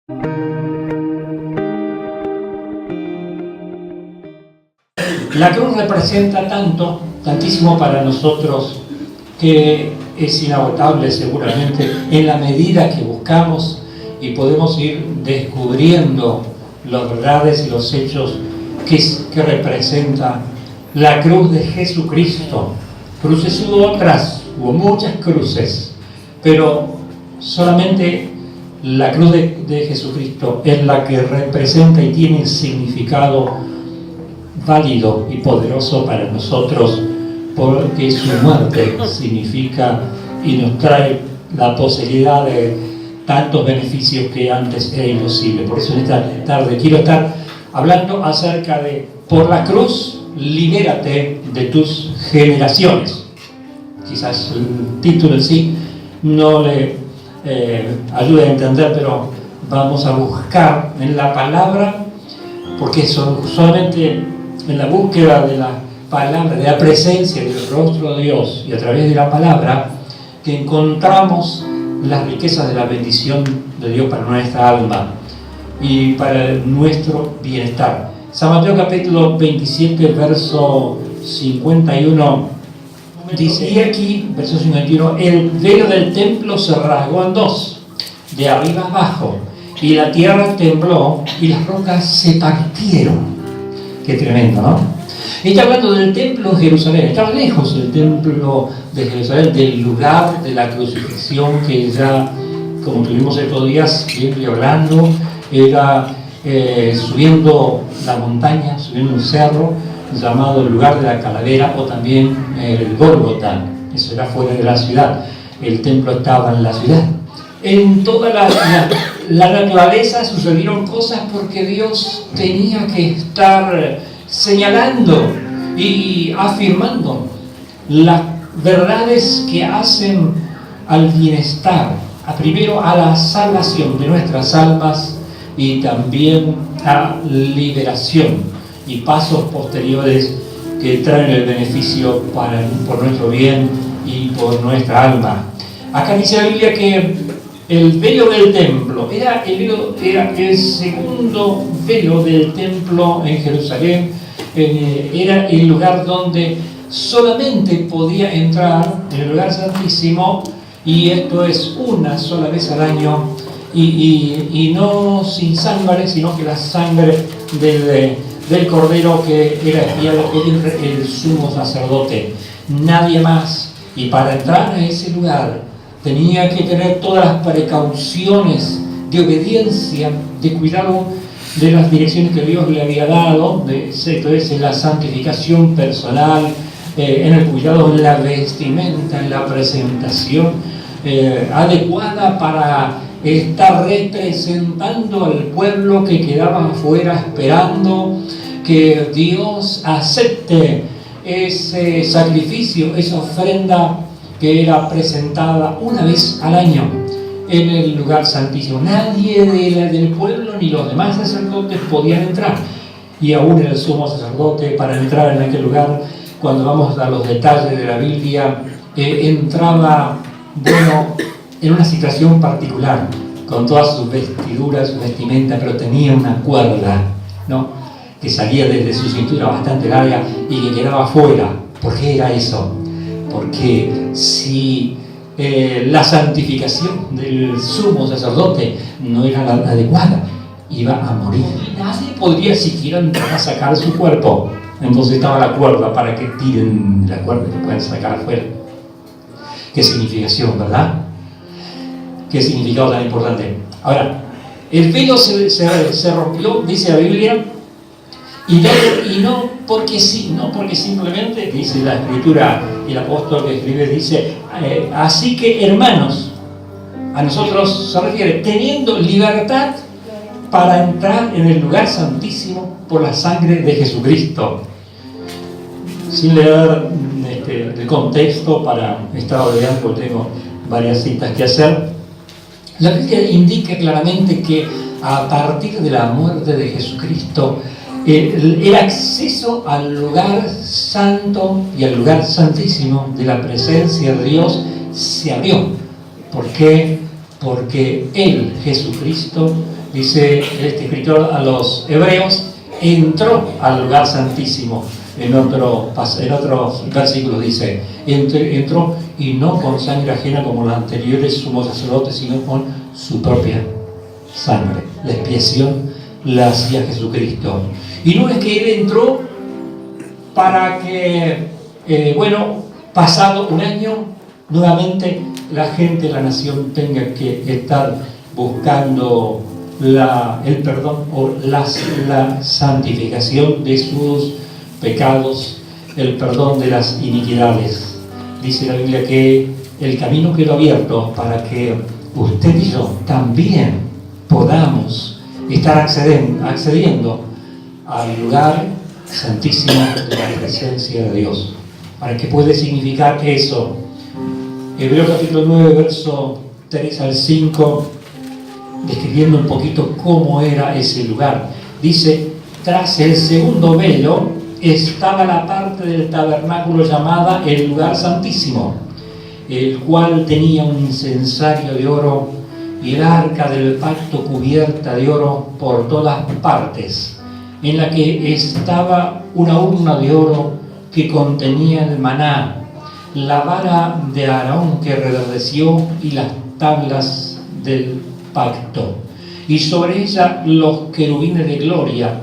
La cruz representa tantísimo para nosotros, que es inagotable seguramente en la medida que buscamos y podemos ir descubriendo las verdades y los hechos que representa la cruz de Jesucristo. Cruces hubo otras, hubo muchas cruces, pero solamente la cruz de Jesucristo es la que representa y tiene significado válido y poderoso para nosotros, porque su muerte significa y nos trae la posibilidad de tantos beneficios que antes era imposible. Por eso en esta tarde quiero estar hablando acerca de: por la cruz, libérate de tus generaciones. Quizás el título en sí no le ayude a entender, pero vamos a buscar en la palabra, porque solamente en la búsqueda de la palabra, de la presencia del rostro de Dios y a través de la palabra, que encontramos las riquezas de la bendición de Dios para nuestra alma y para nuestro bienestar. San Mateo capítulo 27, verso 51 dice: y aquí, verso 51, el velo del templo se rasgó en dos, de arriba abajo, y la tierra tembló y las rocas se partieron. Qué tremendo, ¿no? Está hablando del templo de Jerusalén. Estaba lejos el templo de Jerusalén del lugar de la crucifixión, que ya, como tuvimos estos días, hablando, era subiendo la montaña, subiendo un cerro llamado el lugar de la calavera, o también el Gólgota. Eso era fuera de la ciudad. El templo estaba en la ciudad. En toda la naturaleza sucedieron cosas porque Dios tenía que estar señalando y afirmando las verdades que hacen al bienestar, primero a la salvación de nuestras almas y también a liberación y pasos posteriores que traen el beneficio por nuestro bien y por nuestra alma. Acá dice la Biblia que el velo del templo era el segundo velo del templo en Jerusalén. Era el lugar donde solamente podía entrar en el lugar santísimo, y esto es una sola vez al año, y no sin sangre, sino que la sangre del cordero que era expiado por el sumo sacerdote, nadie más. Y para entrar a ese lugar tenía que tener todas las precauciones de obediencia, de cuidado de las direcciones que Dios le había dado, entonces en la santificación personal, en el cuidado de la vestimenta, en la presentación adecuada para estar representando al pueblo que quedaba afuera esperando que Dios acepte ese sacrificio, esa ofrenda que era presentada una vez al año en el lugar santísimo. Nadie del pueblo ni los demás sacerdotes podían entrar, y aún el sumo sacerdote, para entrar en aquel lugar, cuando vamos a los detalles de la Biblia, entraba, en una situación particular, con todas sus vestiduras, su vestimenta, pero tenía una cuerda, ¿no?, que salía desde su cintura bastante larga y que quedaba afuera. ¿Por qué era eso? Porque si la santificación del sumo sacerdote no era la adecuada, iba a morir. Nadie podría siquiera entrar a sacar su cuerpo. Entonces estaba la cuerda para que tiren la cuerda y lo puedan sacar afuera. Qué significación, ¿verdad? Qué significado tan importante. Ahora, el velo se rompió, dice la Biblia, y no porque sí, no porque simplemente, dice la Escritura, y el apóstol que escribe dice, así que hermanos, a nosotros se refiere, teniendo libertad para entrar en el lugar santísimo por la sangre de Jesucristo. Sin leer el contexto para estar obediente, porque tengo varias citas que hacer, la Biblia indica claramente que a partir de la muerte de Jesucristo, el acceso al lugar santo y al lugar santísimo de la presencia de Dios se abrió. ¿Por qué? Porque Él, Jesucristo, dice este escritor a los hebreos, entró al lugar santísimo. En otros versículos dice, entró y no con sangre ajena como los anteriores sumos sacerdotes, sino con su propia sangre. La expiación la hacía Jesucristo. Y no es que Él entró para que, pasado un año, nuevamente la gente, la nación tenga que estar buscando el perdón o la santificación de sus pecados, el perdón de las iniquidades. Dice la Biblia que el camino quedó abierto para que usted y yo también podamos estar accediendo al lugar santísimo de la presencia de Dios. ¿Para qué puede significar eso? Hebreos capítulo 9, verso 3 al 5, describiendo un poquito cómo era ese lugar. Dice, tras el segundo velo estaba la parte del tabernáculo llamada el lugar santísimo, el cual tenía un incensario de oro y el arca del pacto cubierta de oro por todas partes, en la que estaba una urna de oro que contenía el maná, la vara de Aarón que reverdeció y las tablas del pacto, y sobre ella los querubines de gloria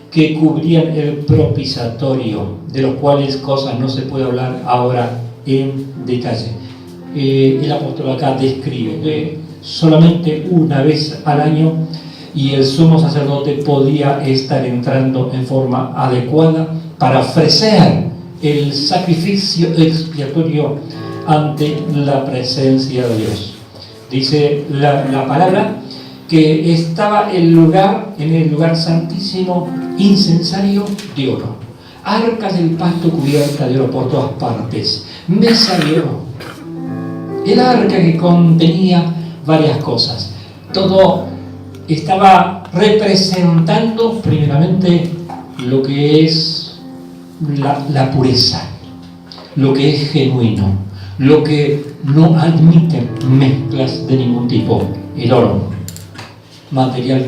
que cubrían el propiciatorio, de los cuales cosas no se puede hablar ahora en detalle. El apóstol acá describe que solamente una vez al año y el sumo sacerdote podía estar entrando en forma adecuada para ofrecer el sacrificio expiatorio ante la presencia de Dios. Dice la palabra que estaba en el lugar santísimo incensario de oro, arca del pacto cubierta de oro por todas partes, mesa de oro, el arca que contenía varias cosas. Todo estaba representando primeramente lo que es la pureza, lo que es genuino, lo que no admite mezclas de ningún tipo. El oro, material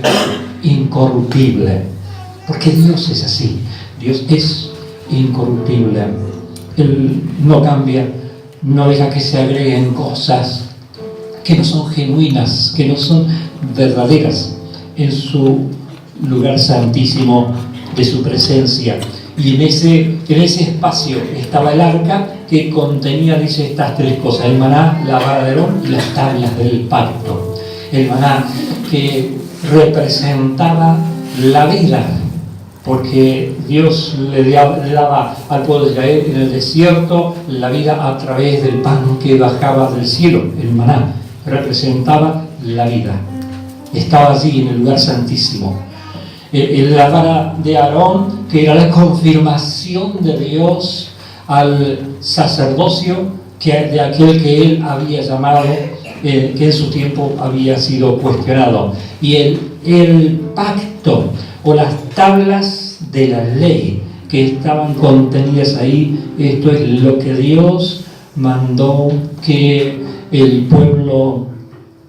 incorruptible, porque Dios es así. Dios es incorruptible. Él no cambia, no deja que se agreguen cosas que no son genuinas, que no son verdaderas en su lugar santísimo de su presencia. Y en ese espacio estaba el arca que contenía, dice, estas tres cosas: el maná, la vara de Aarón y las tablas del pacto. El maná que representaba la vida, porque Dios le daba al pueblo de Israel en el desierto la vida a través del pan que bajaba del cielo. El maná representaba la vida. Estaba allí en el lugar santísimo. La vara de Aarón, que era la confirmación de Dios al sacerdocio de aquel que él había llamado, que en su tiempo había sido cuestionado. Y el pacto o las tablas de la ley que estaban contenidas ahí, esto es lo que Dios mandó que el pueblo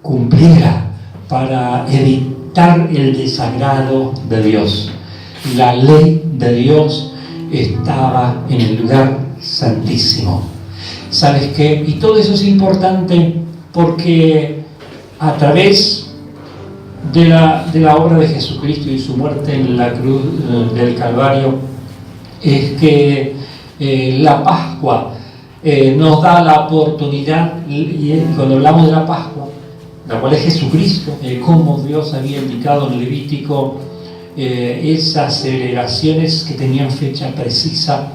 cumpliera para evitar el desagrado de Dios. La ley de Dios estaba en el lugar santísimo. ¿Sabes qué? Y todo eso es importante porque a través de la obra de Jesucristo y su muerte en la cruz del Calvario es que la Pascua nos da la oportunidad, y cuando hablamos de la Pascua, la cual es Jesucristo, como Dios había indicado en Levítico, esas celebraciones que tenían fecha precisa.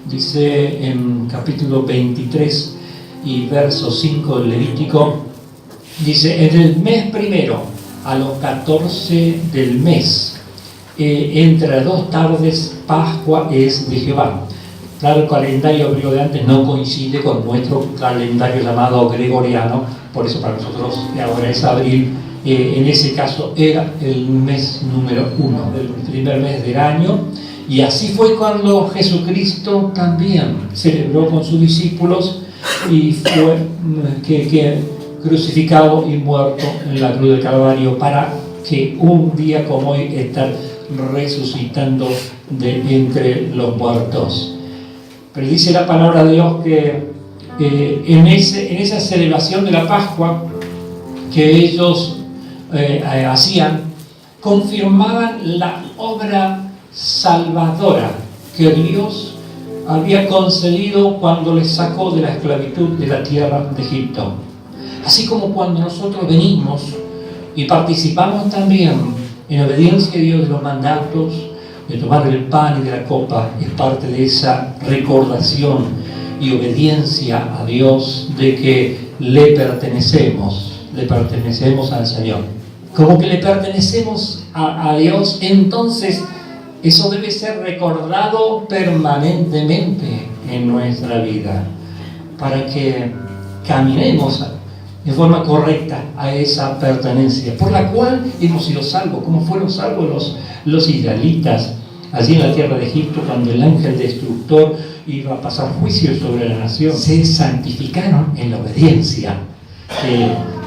Dice en capítulo 23 y verso 5 del Levítico, dice: en el mes primero, a los 14 del mes, entre las 2 tardes, Pascua es de Jehová. Claro, el calendario hebreo de antes no coincide con nuestro calendario llamado gregoriano, por eso para nosotros ahora es abril. En ese caso era el mes número 1, el primer mes del año, y así fue cuando Jesucristo también celebró con sus discípulos y fue crucificado y muerto en la cruz del Calvario para que un día como hoy estar resucitando de entre los muertos. Pero dice la palabra de Dios que en esa celebración de la Pascua que ellos hacían, confirmaban la obra salvadora que Dios había concedido cuando les sacó de la esclavitud de la tierra de Egipto. Así como cuando nosotros venimos y participamos también en obediencia a Dios de los mandatos, de tomar el pan y de la copa, es parte de esa recordación y obediencia a Dios de que le pertenecemos al Señor. Como que le pertenecemos a Dios, entonces eso debe ser recordado permanentemente en nuestra vida, para que caminemos de forma correcta a esa pertenencia, por la cual hemos sido salvos, como fueron salvos los israelitas allí en la tierra de Egipto, cuando el ángel destructor iba a pasar juicio sobre la nación. Se santificaron en la obediencia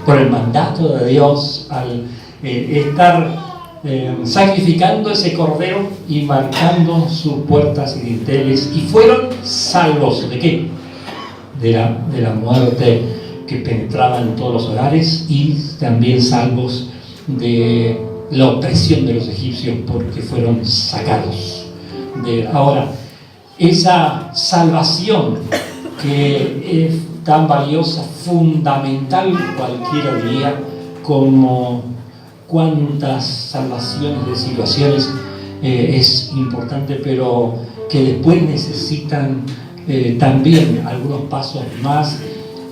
por el mandato de Dios al estar sacrificando ese cordero y marcando sus puertas y dinteles, y fueron salvos ¿de qué? De la muerte que penetraba en todos los hogares, y también salvos de la opresión de los egipcios, porque fueron sacados de. Ahora, esa salvación que es tan valiosa, fundamental, cualquiera diría, como cuántas salvaciones de situaciones es importante, pero que después necesitan también algunos pasos más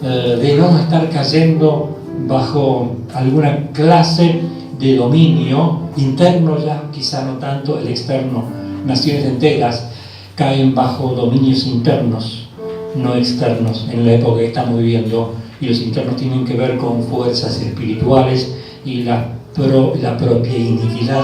de no estar cayendo bajo alguna clase de dominio interno, ya quizá no tanto el externo. Naciones enteras caen bajo dominios internos, no externos, en la época que estamos viviendo, y los internos tienen que ver con fuerzas espirituales y la propia iniquidad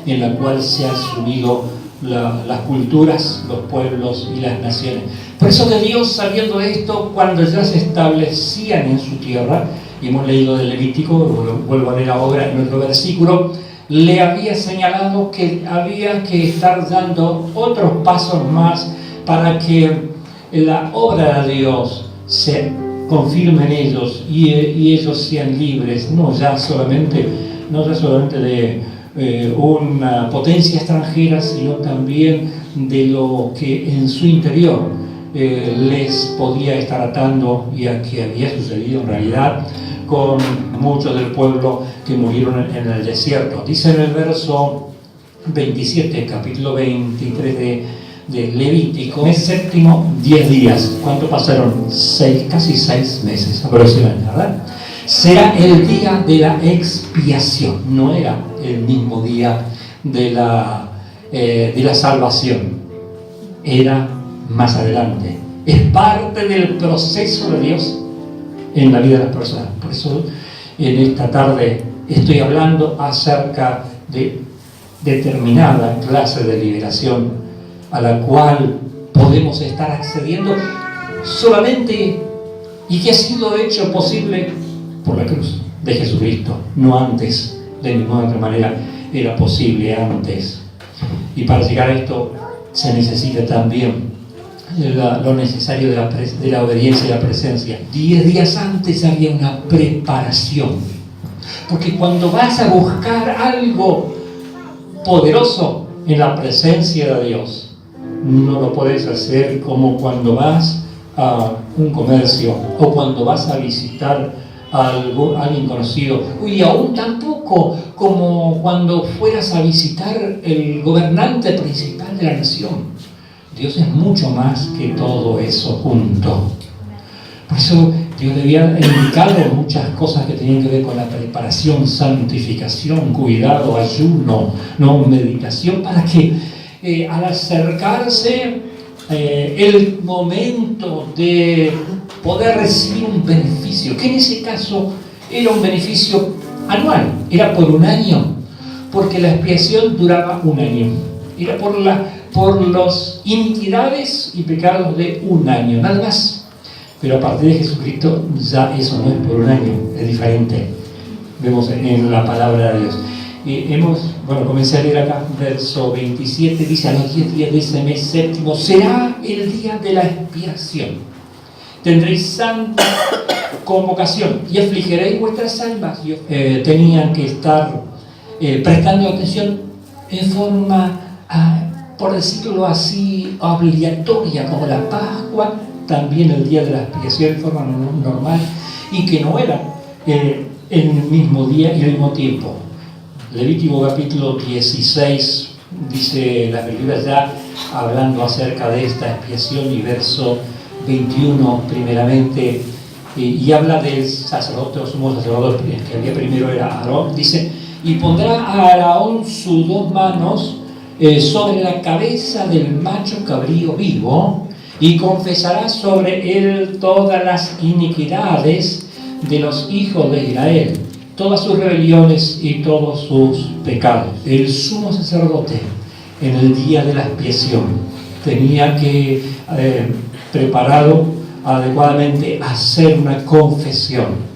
en la cual se han sumido las culturas, los pueblos y las naciones. Por eso que Dios, sabiendo esto, cuando ya se establecían en su tierra, y hemos leído del Levítico, vuelvo a leer ahora en otro versículo, le había señalado que había que estar dando otros pasos más para que la obra de Dios se confirme en ellos y ellos sean libres, no ya solamente de una potencia extranjera, sino también de lo que en su interior les podía estar atando, y a que había sucedido en realidad con muchos del pueblo que murieron en el desierto. Dice en el verso 27, capítulo 23 de Levítico, en el séptimo 10 días. ¿Cuánto pasaron? Casi 6 meses aproximadamente, ¿verdad? Será el día de la expiación. No era el mismo día de la salvación, era más adelante. Es parte del proceso de Dios en la vida de las personas. Por eso en esta tarde estoy hablando acerca de determinada clase de liberación a la cual podemos estar accediendo solamente, y que ha sido hecho posible por la cruz de Jesucristo, no antes. De ninguna otra manera era posible antes. Y para llegar a esto se necesita también lo necesario de la obediencia y la presencia. 10 días antes había una preparación, porque cuando vas a buscar algo poderoso en la presencia de Dios, no lo puedes hacer como cuando vas a un comercio o cuando vas a visitar a alguien conocido, y aún tampoco como cuando fueras a visitar el gobernante principal de la nación. Dios es mucho más que todo eso junto. Por eso Dios había indicado muchas cosas que tenían que ver con la preparación, santificación, cuidado, ayuno, meditación, para que al acercarse el momento de poder recibir un beneficio, que en ese caso era un beneficio anual, era por un año, porque la expiación duraba un año, era por las iniquidades y pecados de un año, nada más. Pero a partir de Jesucristo ya eso no es por un año, es diferente. Vemos en la palabra de Dios. Comencé a leer acá, verso 27, dice: a los 10 días de ese mes séptimo será el día de la expiación. Tendréis santa convocación y afligiréis vuestras almas. Tenían que estar prestando atención en forma, por decirlo así, obligatoria, como la Pascua, también el día de la expiación en forma normal, y que no era en el mismo día y al mismo tiempo. Levítico capítulo 16 dice la Biblia ya hablando acerca de esta expiación, y verso 21 primeramente, y habla del sacerdote o sumo sacerdote que había primero, era Aarón. Dice: y pondrá a Aarón sus 2 manos sobre la cabeza del macho cabrío vivo, y confesará sobre él todas las iniquidades de los hijos de Israel, todas sus rebeliones y todos sus pecados. El sumo sacerdote en el día de la expiación tenía que preparado adecuadamente hacer una confesión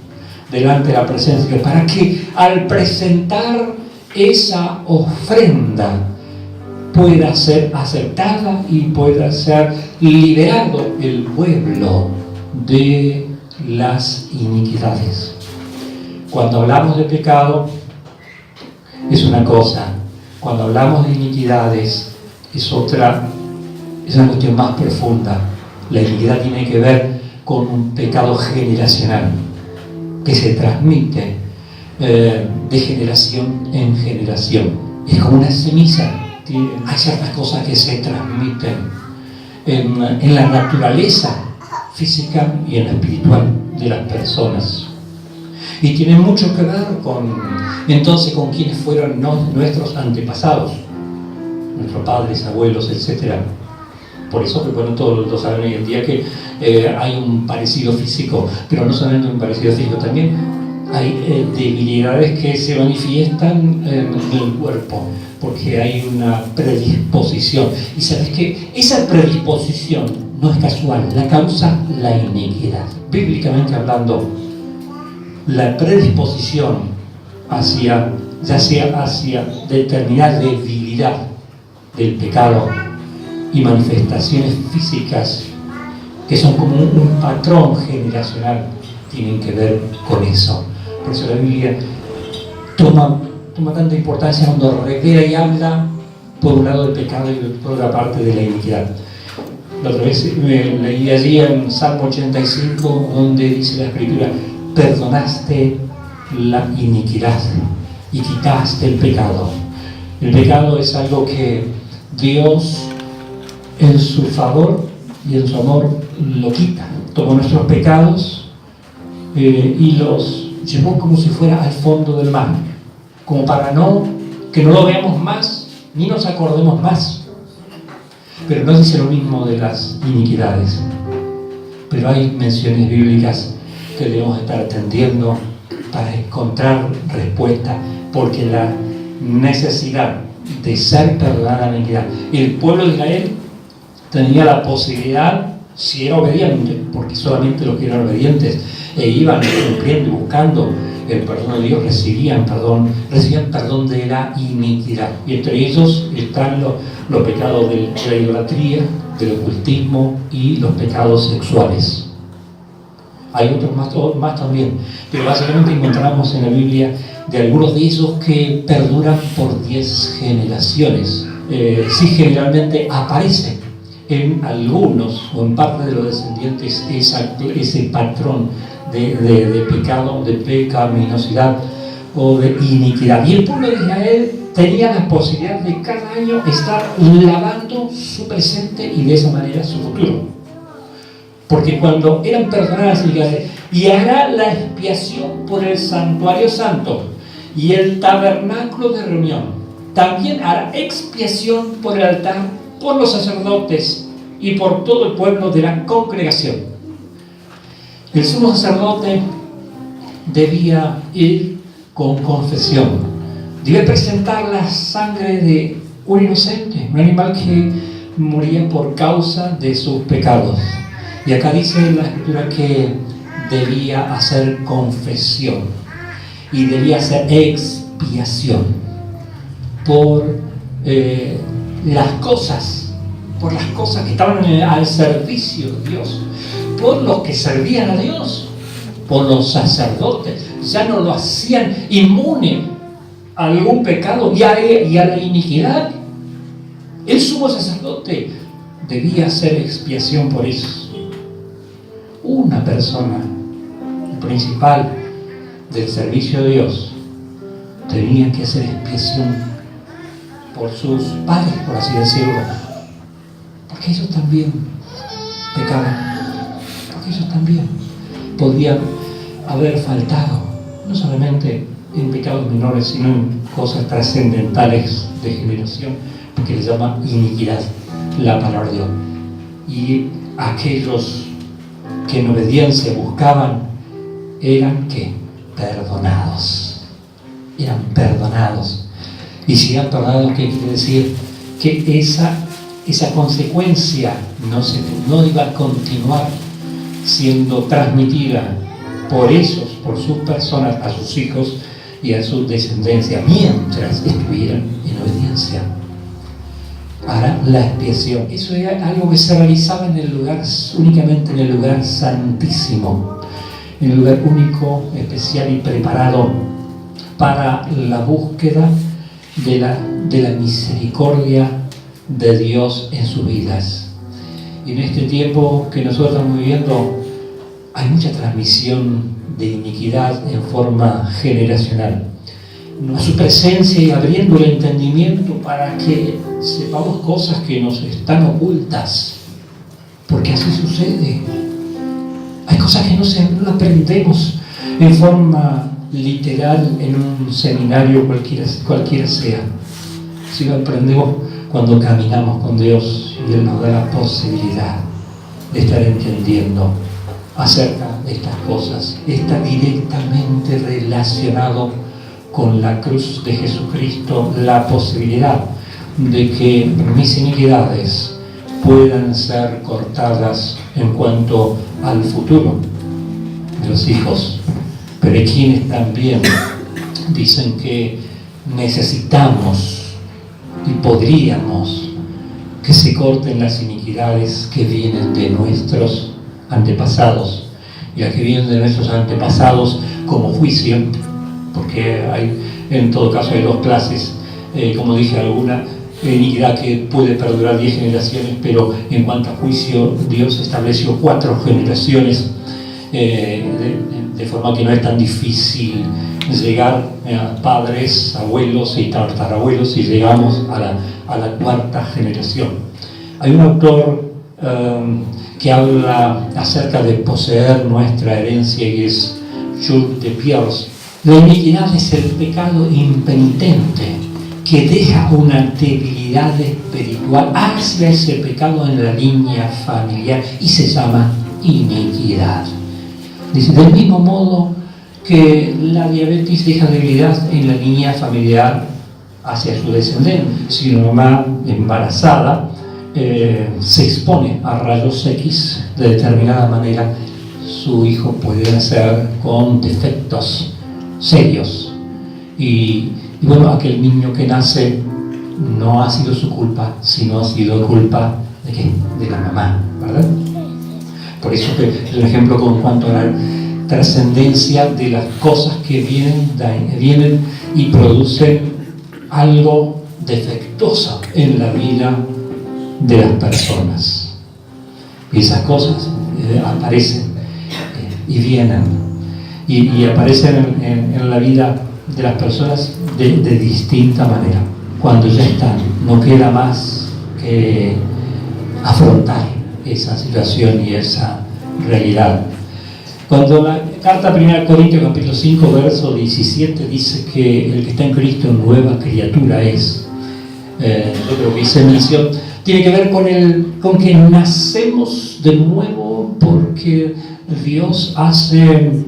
delante de la presencia de Dios, para que al presentar esa ofrenda pueda ser aceptada y pueda ser liberado el pueblo de las iniquidades. Cuando hablamos de pecado es una cosa, cuando hablamos de iniquidades es otra, es una cuestión más profunda. La iniquidad tiene que ver con un pecado generacional que se transmite de generación en generación. Es como una semilla. Hay ciertas cosas que se transmiten en la naturaleza física y en la espiritual de las personas. Y tiene mucho que ver entonces con quienes fueron nuestros antepasados, nuestros padres, abuelos, etc. Por eso que todos lo saben hoy en día que hay un parecido físico, pero no solamente un parecido físico, también hay debilidades que se manifiestan en el cuerpo, porque hay una predisposición. Y sabes que esa predisposición no es casual, la causa la iniquidad. Bíblicamente hablando, la predisposición ya sea hacia determinada debilidad del pecado y manifestaciones físicas que son como un patrón generacional, tienen que ver con eso. Por eso la Biblia toma tanta importancia cuando revela y habla por un lado del pecado y por otra parte de la iniquidad. La otra vez leí allí en Salmo 85, donde dice la Escritura: perdonaste la iniquidad y quitaste el pecado. El pecado es algo que Dios, en su favor y en su amor, lo quita. Tomó nuestros pecados y los llevó como si fuera al fondo del mar, como para que no lo veamos más ni nos acordemos más. Pero no dice lo mismo de las iniquidades. Pero hay menciones bíblicas que debemos estar atendiendo para encontrar respuesta, porque la necesidad de ser perdonada la iniquidad. El pueblo de Israel tenía la posibilidad, si era obediente, porque solamente los que eran obedientes iban cumpliendo y buscando el perdón de Dios, recibían perdón de la iniquidad. Y entre ellos están los pecados de la idolatría, del ocultismo y los pecados sexuales. Hay otros más también, pero básicamente encontramos en la Biblia de algunos de ellos que perduran por 10 generaciones. Sí, generalmente aparece en algunos o en parte de los descendientes ese patrón de pecado, de pecaminosidad o de iniquidad. Y el pueblo de Israel tenía la posibilidad de cada año estar lavando su presente y de esa manera su futuro. Porque cuando eran perdonadas las iniquidades, y hará la expiación por el santuario santo y el tabernáculo de reunión, también hará expiación por el altar, por los sacerdotes y por todo el pueblo de la congregación. El sumo sacerdote debía ir con confesión, debía presentar la sangre de un inocente, un animal que moría por causa de sus pecados. Y acá dice la Escritura que debía hacer confesión y debía hacer expiación. por las cosas que estaban al servicio de Dios, por los que servían a Dios, por los sacerdotes. Ya no lo hacían inmune a algún pecado y a la iniquidad. El sumo sacerdote debía hacer expiación por eso. Una persona, el principal del servicio de Dios, tenía que hacer expiación por sus padres, por así decirlo, porque ellos también pecaban, porque ellos también podían haber faltado, no solamente en pecados menores, sino en cosas trascendentales de generación, porque le llama iniquidad la palabra de Dios. Y aquellos que en obediencia buscaban eran ¿qué? Perdonados. Eran perdonados. Y si eran perdonados, ¿qué quiere decir? Que esa consecuencia no iba a continuar siendo transmitida por ellos, por sus personas, a sus hijos y a su descendencia, mientras estuvieran en obediencia. Para la expiación, eso era algo que se realizaba en el lugar, únicamente en el lugar santísimo, en el lugar único, especial y preparado para la búsqueda de la misericordia de Dios en sus vidas. Y en este tiempo que nosotros estamos viviendo, hay mucha transmisión de iniquidad en forma generacional. A su presencia y abriendo el entendimiento para que sepamos cosas que nos están ocultas, porque así sucede. Hay cosas que no aprendemos en forma literal en un seminario cualquiera sea, si lo aprendemos cuando caminamos con Dios y Él nos da la posibilidad de estar entendiendo acerca de estas cosas. Está directamente relacionado con la cruz de Jesucristo, la posibilidad de que mis iniquidades puedan ser cortadas en cuanto al futuro de los hijos. Pero hay quienes también dicen que necesitamos y podríamos que se corten las iniquidades que vienen de nuestros antepasados, y las que vienen de nuestros antepasados como juicio, porque en todo caso hay dos clases, como dije, alguna iniquidad que puede perdurar 10 generaciones, pero en cuanto a juicio Dios estableció 4 generaciones, de forma que no es tan difícil llegar a padres, abuelos y tatarabuelos, y llegamos a la 4ª generación. Hay un autor que habla acerca de poseer nuestra herencia, y es Jules de Pierre. La iniquidad es el pecado impenitente que deja una debilidad espiritual hacia ese pecado en la línea familiar, y se llama iniquidad. Dice, del mismo modo que la diabetes deja debilidad en la línea familiar hacia su descendencia. Si una mamá embarazada se expone a rayos X de determinada manera, su hijo puede nacer con defectos serios. Y bueno, aquel niño que nace no ha sido su culpa, sino ha sido culpa ¿de qué? De la mamá, ¿verdad? Por eso que es un ejemplo con cuanto a la trascendencia de las cosas que vienen y producen algo defectuoso en la vida de las personas. Y esas cosas aparecen y vienen y aparecen en la vida de las personas de distinta manera. Cuando ya están, no queda más que afrontar esa situación y esa realidad. Cuando la carta 1 Corintios capítulo 5 verso 17 dice que el que está en Cristo nueva criatura es, yo creo que hice mención, tiene que ver con que nacemos de nuevo, porque Dios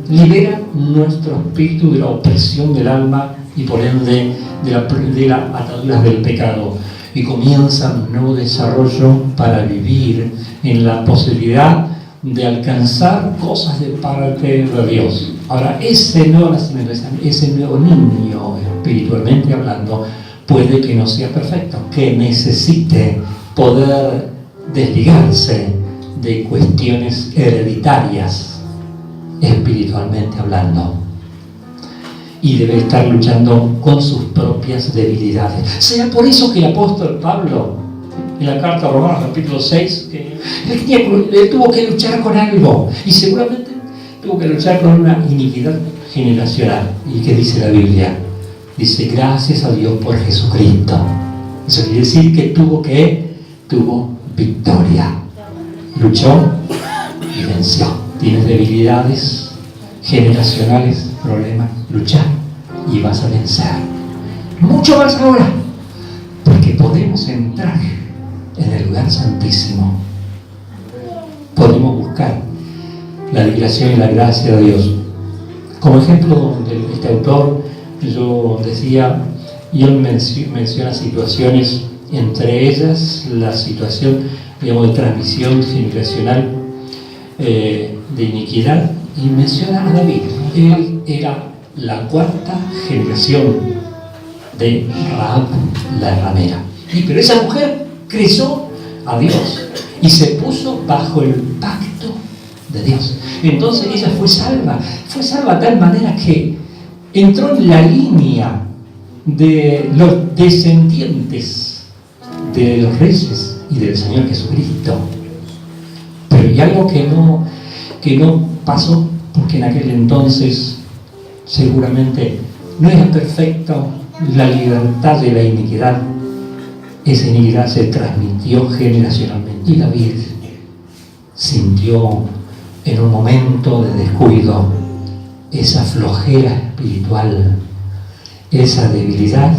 libera nuestro espíritu de la opresión del alma y por ende de las ataduras del pecado, y comienza un nuevo desarrollo para vivir en la posibilidad de alcanzar cosas de parte de Dios. Ahora, ese nuevo nacimiento, ese nuevo niño, espiritualmente hablando, puede que no sea perfecto, que necesite poder desligarse de cuestiones hereditarias, espiritualmente hablando, y debe estar luchando con sus propias debilidades. Sea por eso que el apóstol Pablo, en la carta a Romanos capítulo 6, él tuvo que luchar con algo, y seguramente tuvo que luchar con una iniquidad generacional. ¿Y qué dice la Biblia? Dice, gracias a Dios por Jesucristo. Eso quiere decir que tuvo victoria, luchó y venció. Tienes debilidades generacionales, problemas, lucha y vas a vencer. Mucho más ahora, porque podemos entrar en el lugar santísimo, podemos buscar la liberación y la gracia de Dios. Como ejemplo de este autor, yo decía, y él menciona situaciones, entre ellas la situación, digamos, de transmisión generacional de iniquidad, y menciona a David. Él era la cuarta generación de Rahab la ramera, pero esa mujer creyó a Dios y se puso bajo el pacto de Dios. Entonces ella fue salva de tal manera que entró en la línea de los descendientes de los reyes y del Señor Jesucristo. Pero hay algo que no pasó, porque en aquel entonces seguramente no era perfecto la libertad de la iniquidad. Esa iniquidad se transmitió generacionalmente, y David sintió en un momento de descuido esa flojera espiritual, esa debilidad,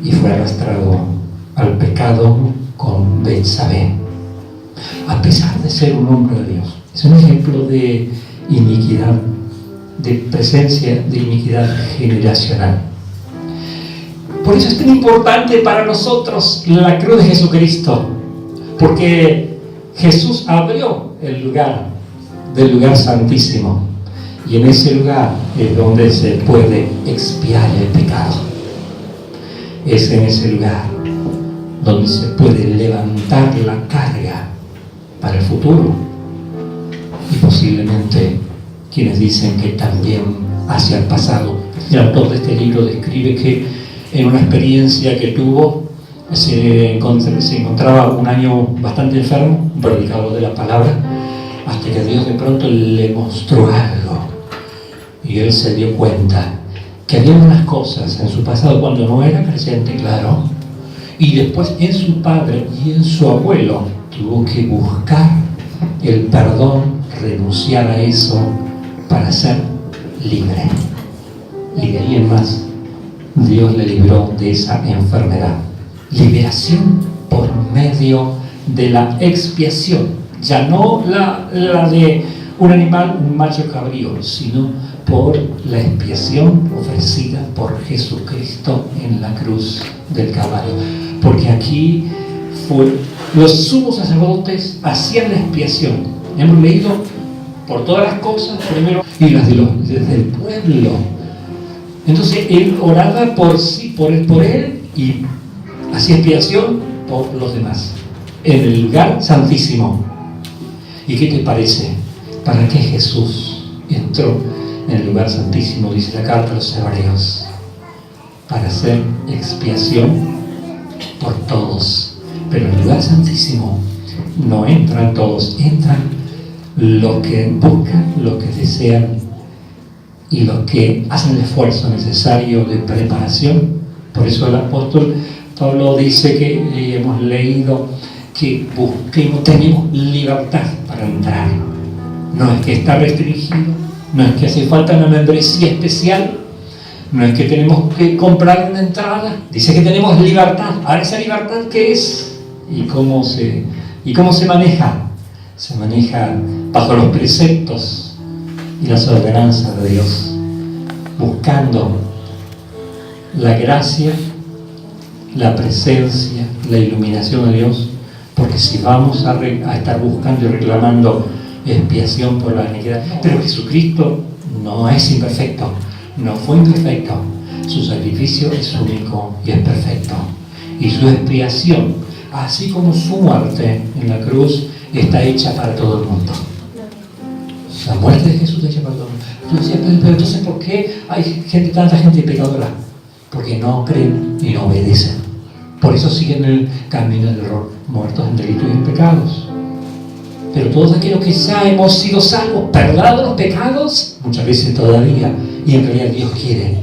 y fue arrastrado al pecado con Betsabé, a pesar de ser un hombre de Dios. Es un ejemplo de iniquidad, de presencia de iniquidad generacional. Por eso es tan importante para nosotros la cruz de Jesucristo, porque Jesús abrió el lugar del lugar santísimo, y en ese lugar es donde se puede expiar el pecado. Es en ese lugar donde se puede levantar la carga para el futuro, y posiblemente quienes dicen que también hacia el pasado. El autor de este libro describe que en una experiencia que tuvo, se encontraba un año bastante enfermo, un predicador de la palabra, hasta que Dios de pronto le mostró algo, y él se dio cuenta que había unas cosas en su pasado cuando no era creyente, claro, y después en su padre y en su abuelo tuvo que buscar el perdón, renunciar a eso para ser libre, y de ahí en más Dios le libró de esa enfermedad. Liberación por medio de la expiación, ya no la de un animal, un macho cabrío, sino por la expiación ofrecida por Jesucristo en la cruz del Calvario. Porque aquí los sumos sacerdotes hacían la expiación. Hemos leído por todas las cosas primero, y las del pueblo. Entonces él oraba por él, y hacía expiación por los demás en el lugar santísimo. ¿Y qué te parece? ¿Para qué Jesús entró en el lugar santísimo? Dice la carta a los Hebreos: para hacer expiación por todos. Pero en el lugar santísimo no entran todos, entran los que buscan, los que desean y los que hacen el esfuerzo necesario de preparación. Por eso el apóstol Pablo dice que hemos leído que tenemos libertad para entrar. No es que está restringido, no es que hace falta una membresía especial, no es que tenemos que comprar una entrada. Dice que tenemos libertad. Ahora, ¿esa libertad qué es? ¿Y cómo se maneja? Se maneja bajo los preceptos y las ordenanzas de Dios, buscando la gracia, la presencia, la iluminación de Dios. Porque si vamos a estar buscando y reclamando expiación por la iniquidad, pero Jesucristo no es imperfecto, no fue imperfecto, Su sacrificio es único y es perfecto. Y su expiación, así como su muerte en la cruz, está hecha para todo el mundo. La muerte de Jesús está hecha para todo el mundo. Tú decías, pero entonces, ¿por qué hay tanta gente pecadora? Porque no creen y no obedecen. Por eso siguen el camino del error, muertos en delitos y en pecados. Pero todos aquellos que ya hemos sido salvos, perdonados los pecados, muchas veces todavía, y en realidad Dios quiere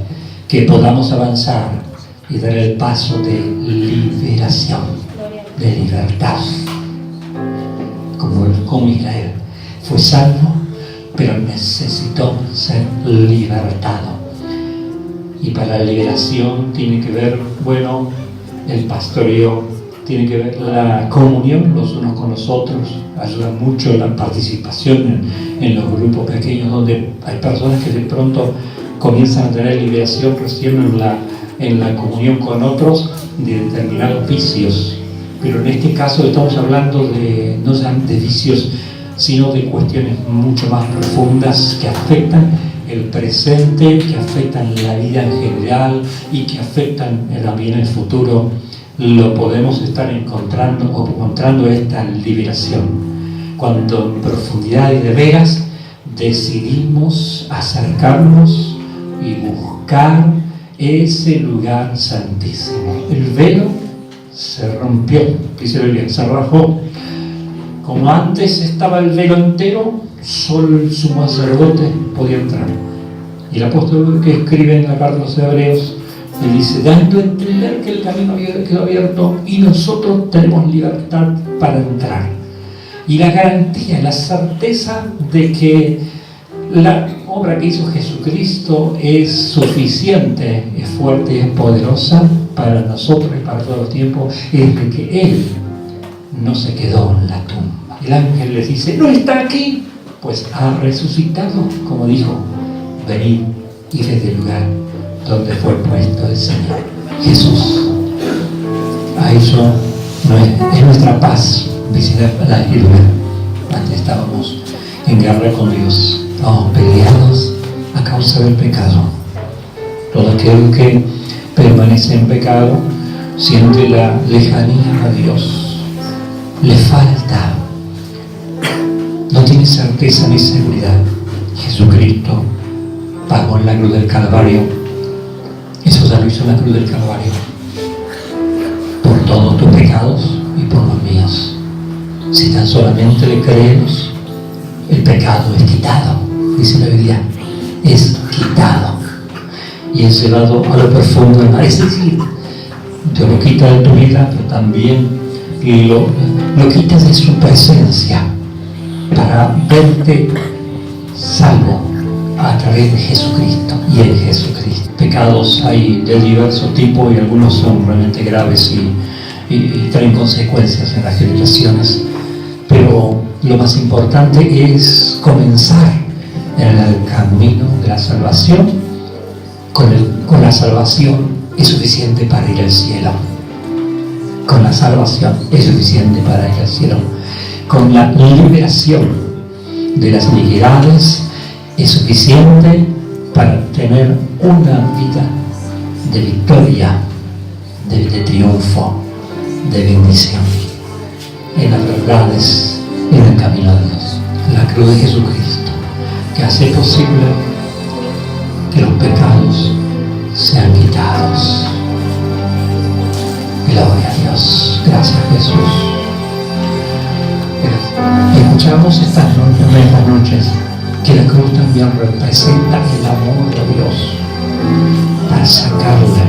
que podamos avanzar y dar el paso de liberación, de libertad. Como Israel fue salvo, pero necesitó ser libertado. Y para la liberación tiene que ver, bueno, el pastoreo, tiene que ver la comunión los unos con los otros. Ayuda mucho la participación en los grupos pequeños, donde hay personas que de pronto comienzan a tener liberación recién en la comunión con otros de determinados vicios. Pero en este caso estamos hablando no de vicios, sino de cuestiones mucho más profundas que afectan el presente, que afectan la vida en general y que afectan también el futuro. Lo podemos estar encontrando esta liberación cuando en profundidad y de veras decidimos acercarnos y buscar ese lugar santísimo. El velo se rompió, dice la Biblia, se rajó. Como antes estaba el velo entero, solo el sumo sacerdote podía entrar. Y el apóstol que escribe en la carta a los Hebreos le dice, dando a entender que el camino quedó abierto y nosotros tenemos libertad para entrar. Y la garantía, la certeza de que la obra que hizo Jesucristo es suficiente, es fuerte, es poderosa para nosotros y para todo el tiempo, es de que Él no se quedó en la tumba. El ángel les dice, no está aquí, pues ha resucitado, como dijo, venid y ved el lugar donde fue puesto el Señor Jesús. A eso es nuestra paz, visitar la Escritura. Antes estábamos en guerra con Dios, estábamos peleados a causa del pecado. Todo aquel que permanece en pecado siente la lejanía a Dios, le falta, no tiene certeza ni seguridad. Jesucristo pagó en la cruz del Calvario. Eso ya lo hizo en la cruz del Calvario por todos tus pecados y por los míos. Si tan solamente le creemos, el pecado es quitado, dice la Biblia, es quitado y es llevado a lo profundo del mar. Es decir, te lo quita de tu vida, pero también lo quitas de su presencia para verte salvo a través de Jesucristo y en Jesucristo. Pecados hay de diversos tipos y algunos son realmente graves y traen consecuencias en las generaciones, pero lo más importante es comenzar en el camino de la salvación. Con la salvación es suficiente para ir al cielo. Con la salvación es suficiente para ir al cielo. Con la liberación de las iniquidades es suficiente para tener una vida de victoria, de triunfo, de bendición en las verdades, en el camino de Dios. La cruz de Jesucristo, que hace posible que los pecados sean quitados. Gloria a Dios. Gracias, Jesús. Escuchamos estas noches que la cruz también representa el amor de Dios para sacarle